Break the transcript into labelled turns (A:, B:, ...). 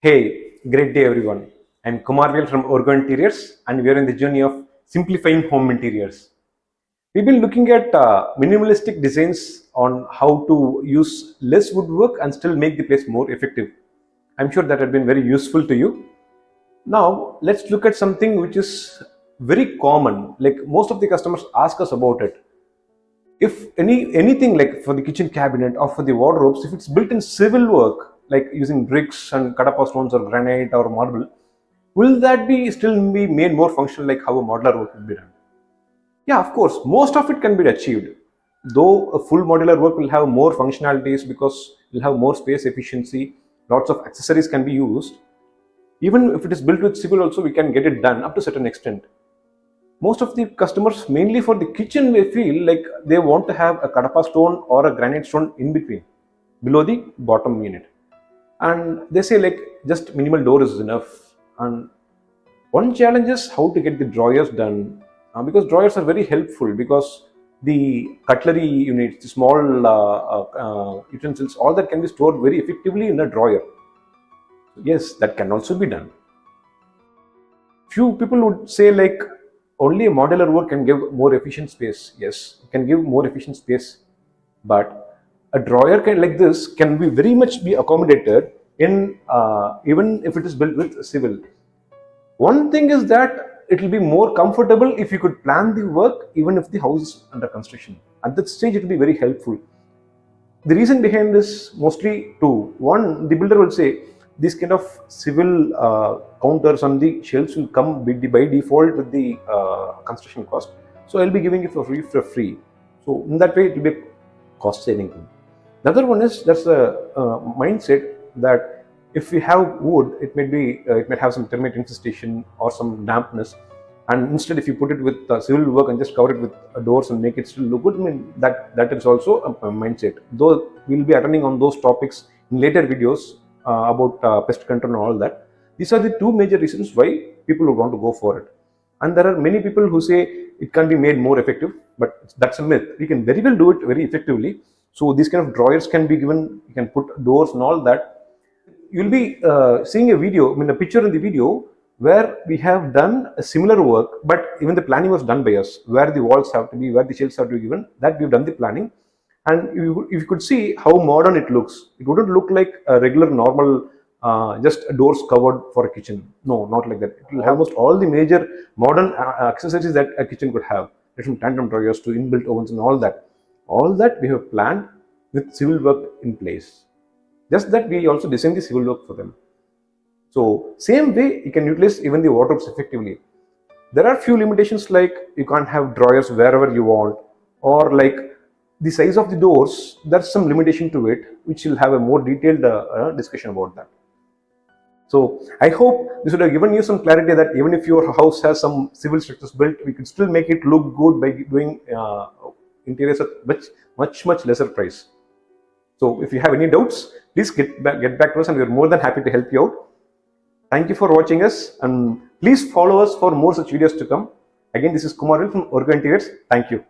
A: Hey, great day everyone. I'm Kumar from ORGO Interiors and we are in the journey of simplifying home interiors. We've been looking at minimalistic designs on how to use less woodwork and still make the place more effective. I'm sure that had been very useful to you. Now, let's look at something which is very common. Like most of the customers ask us about it. If anything like for the kitchen cabinet or for the wardrobes, if it's built in civil work like using bricks and cut up stones or granite or marble, will that be still be made more functional like how a modular work will be done? Yeah, of course, most of it can be achieved, though a full modular work will have more functionalities because it'll have more space efficiency, lots of accessories can be used. Even if it is built with civil also, we can get it done up to a certain extent. Most of the customers, mainly for the kitchen, they feel like they want to have a kadapa stone or a granite stone in between, below the bottom unit, and they say like just minimal door is enough. And one challenge is how to get the drawers done, because drawers are very helpful because the cutlery units, the small utensils, all that can be stored very effectively in a drawer. Yes, that can also be done. Few people would say like only a modular work can give more efficient space. Yes, it can give more efficient space, but a drawer can like this can be very much be accommodated in even if it is built with civil. One thing is that it will be more comfortable if you could plan the work even if the house is under construction. At that stage, it will be very helpful. The reason behind this mostly two. One, the builder will say these kind of civil counters on the shelves will come by default with the construction cost. So I'll be giving it for free. So in that way, it will be a cost saving thing. The other one is that's a mindset that if we have wood, it might have some termite infestation or some dampness. And instead, if you put it with civil work and just cover it with doors and make it still look good, I mean that is also a mindset. Though we'll be attending on those topics in later videos about pest control and all that. These are the two major reasons why people would want to go for it. And there are many people who say it can be made more effective, but that's a myth. We can very well do it very effectively. So these kind of drawers can be given. You can put doors and all that. You'll be seeing a video, I mean a picture in the video where we have done a similar work, but even the planning was done by us, where the walls have to be, where the shelves have to be given, that we've done the planning. And if you could see how modern it looks, it wouldn't look like a regular normal just doors covered for a kitchen. No, not like that. It will have almost all the major modern accessories that a kitchen could have, from tandem drawers to inbuilt ovens and all that. All that we have planned with civil work in place. Just that we also designed the civil work for them. So same way you can utilize even the wardrobes effectively. There are few limitations like you can't have drawers wherever you want, or like the size of the doors, there's some limitation to it, which will have a more detailed discussion about that. So I hope this would have given you some clarity that even if your house has some civil structures built, we can still make it look good by doing interiors at much lesser price. So if you have any doubts, please get back to us and we're more than happy to help you out. Thank you for watching us, and please follow us for more such videos to come. Again, this is Kumar from ORGO Interiors. Thank you.